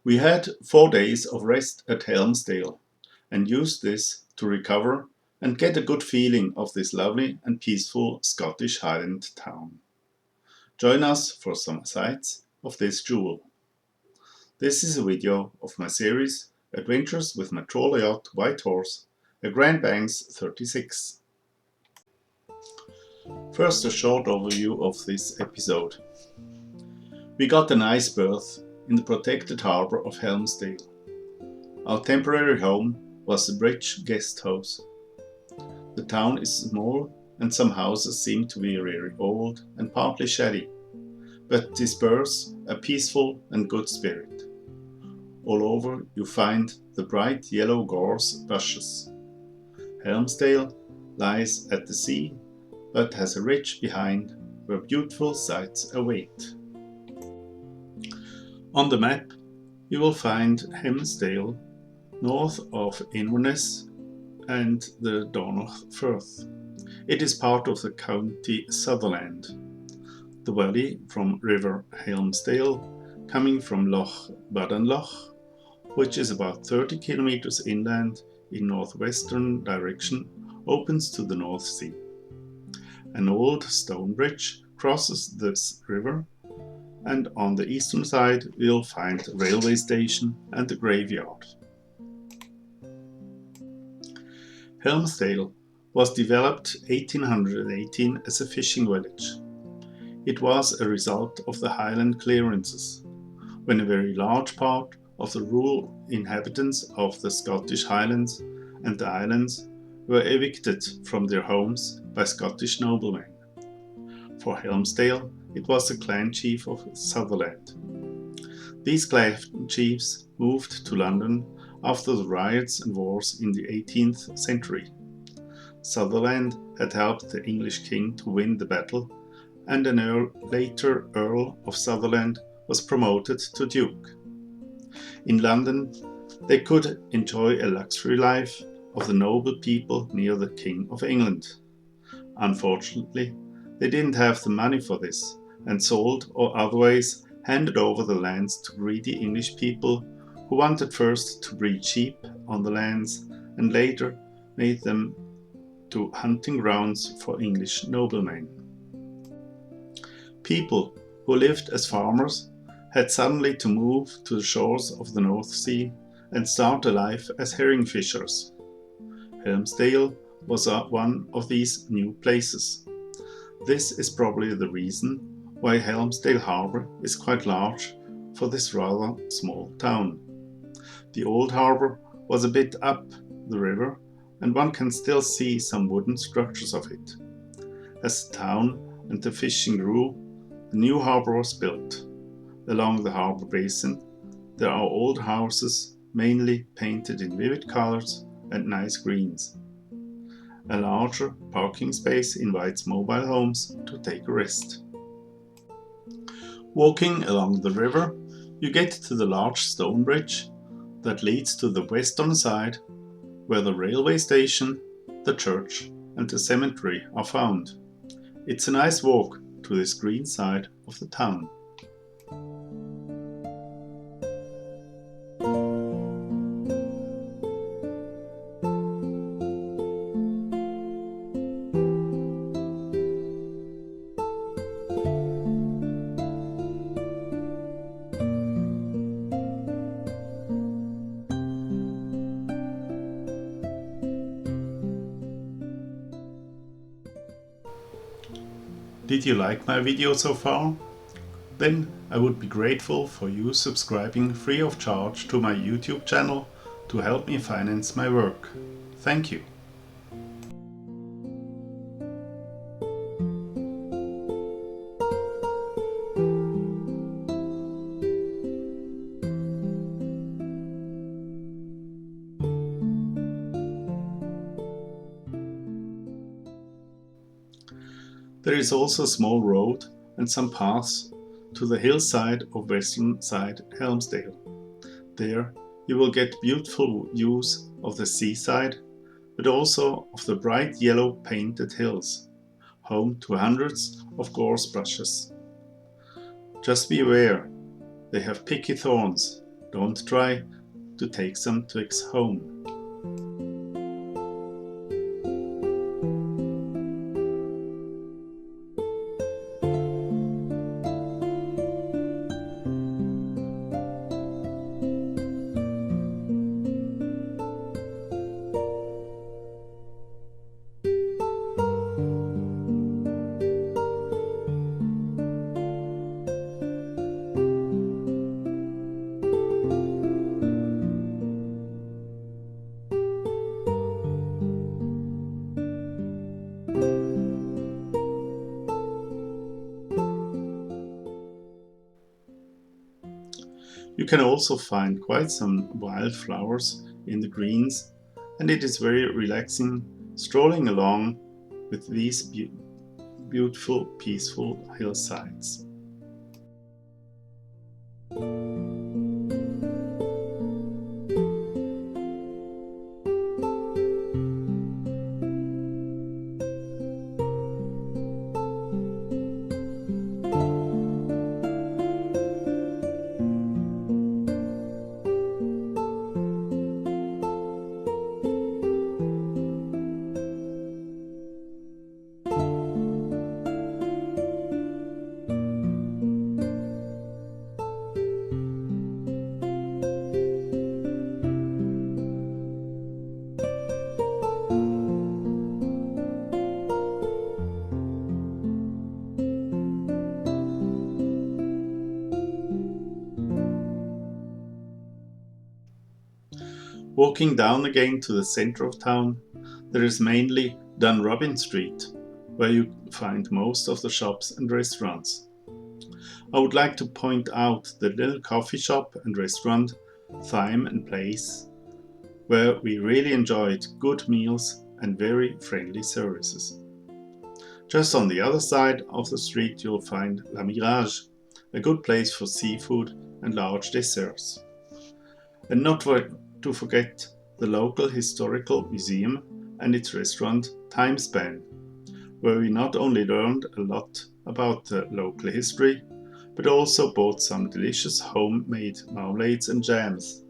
We had 4 days of rest at Helmsdale and used this to recover and get a good feeling of this lovely and peaceful Scottish Highland town. Join us for some sights of this jewel. This is a video of my series Adventures with my Trawler Yacht Whitehorse, a Grand Banks 36. First, a short overview of this episode. We got a nice berth in the protected harbour of Helmsdale. Our temporary home was the bridge guest house. The town is small and some houses seem to be very old and partly shabby, but disperse a peaceful and good spirit. All over you find the bright yellow gorse bushes. Helmsdale lies at the sea, but has a ridge behind where beautiful sights await. On the map you will find Helmsdale north of Inverness and the Donnoch Firth. It is part of the county Sutherland. The valley from River Helmsdale, coming from Loch Badenloch, which is about 30 kilometers inland in northwestern direction, opens to the North Sea. An old stone bridge crosses this river, and on the eastern side you'll find the railway station and the graveyard. Helmsdale was developed 1818 as a fishing village. It was a result of the Highland clearances, when a very large part of the rural inhabitants of the Scottish Highlands and the islands were evicted from their homes by Scottish noblemen. For Helmsdale, it was the clan chief of Sutherland. These clan chiefs moved to London after the riots and wars in the 18th century. Sutherland had helped the English king to win the battle, and a later Earl of Sutherland was promoted to Duke. In London, they could enjoy a luxury life of the noble people near the King of England. Unfortunately, they didn't have the money for this, and sold or otherwise handed over the lands to greedy English people who wanted first to breed sheep on the lands and later made them to hunting grounds for English noblemen. People who lived as farmers had suddenly to move to the shores of the North Sea and start a life as herring fishers. Helmsdale was one of these new places. This is probably the reason why Helmsdale Harbour is quite large for this rather small town. The old harbour was a bit up the river, and one can still see some wooden structures of it. As the town and the fishing grew, the new harbour was built. Along the harbour basin there are old houses, mainly painted in vivid colours and nice greens. A larger parking space invites mobile homes to take a rest. Walking along the river, you get to the large stone bridge that leads to the western side, where the railway station, the church and the cemetery are found. It's a nice walk to this green side of the town. Did you like my video so far? Then I would be grateful for you subscribing free of charge to my YouTube channel to help me finance my work. Thank you. There is also a small road and some paths to the hillside of western side Helmsdale. There you will get beautiful views of the seaside, but also of the bright yellow painted hills, home to hundreds of gorse bushes. Just be aware, they have picky thorns. don't try to take some tricks home. You can also find quite some wildflowers in the greens, and it is very relaxing strolling along with these beautiful, peaceful hillsides. Walking down again to the centre of town, there is mainly Dunrobin Street, where you find most of the shops and restaurants. I would like to point out the little coffee shop and restaurant Thyme and Place, where we really enjoyed good meals and very friendly services. Just on the other side of the street you'll find La Mirage, a good place for seafood and large desserts. And not to forget the local historical museum and its restaurant Timespan, where we not only learned a lot about the local history, but also bought some delicious homemade marmalades and jams.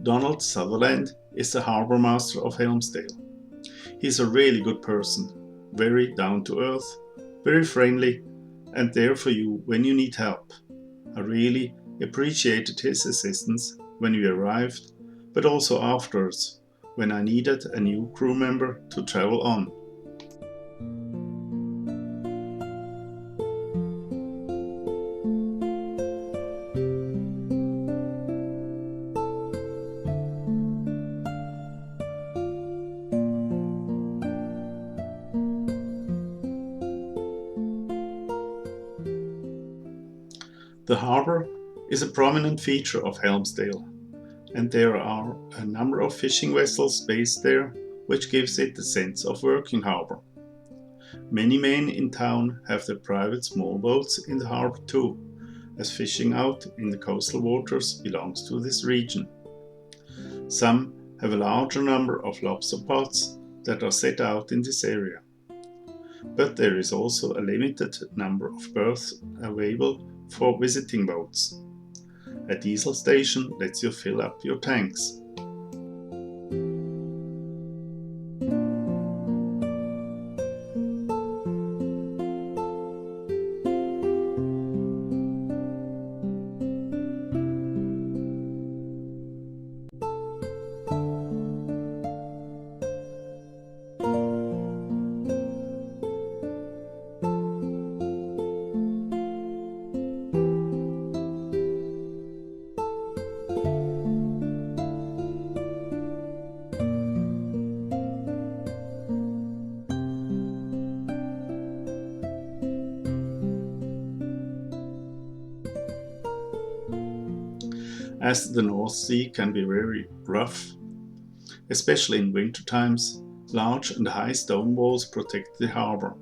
Donald Sutherland is the harbour master of Helmsdale. He's a really good person, very down to earth, very friendly, and there for you when you need help. I really appreciated his assistance when we arrived, but also afterwards, when I needed a new crew member to travel on. The harbour is a prominent feature of Helmsdale, and there are a number of fishing vessels based there, which gives it the sense of working harbour. Many men in town have their private small boats in the harbour too, as fishing out in the coastal waters belongs to this region. Some have a larger number of lobster pots that are set out in this area. But there is also a limited number of berths available for visiting boats. A diesel station lets you fill up your tanks. As the North Sea can be very rough, especially in winter times, large and high stone walls protect the harbour.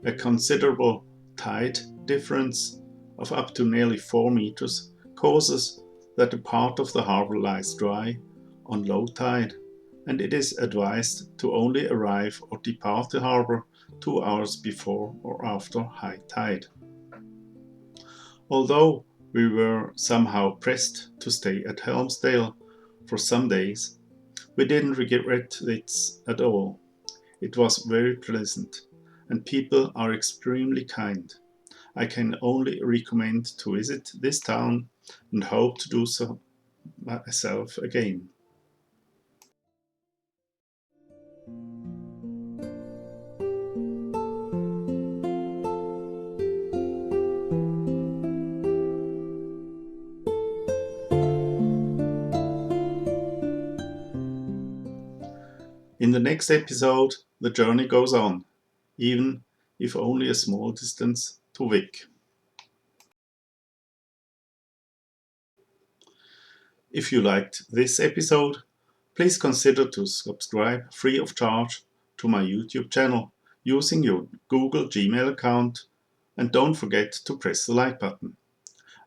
A considerable tide difference of up to nearly 4 meters causes that a part of the harbour lies dry on low tide, and it is advised to only arrive or depart the harbour 2 hours before or after high tide. Although we were somehow pressed to stay at Helmsdale for some days, we didn't regret it at all. It was very pleasant, and people are extremely kind. I can only recommend to visit this town and hope to do so myself again. In the next episode, the journey goes on, even if only a small distance to Wick. If you liked this episode, please consider to subscribe free of charge to my YouTube channel using your Google Gmail account, and don't forget to press the like button.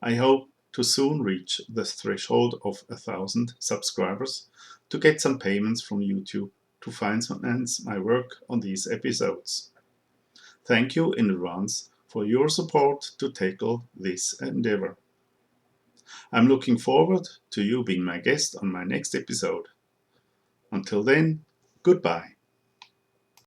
I hope to soon reach the threshold of 1,000 subscribers to get some payments from YouTube to finance my work on these episodes. Thank you in advance for your support to tackle this endeavor. I'm looking forward to you being my guest on my next episode. Until then, goodbye.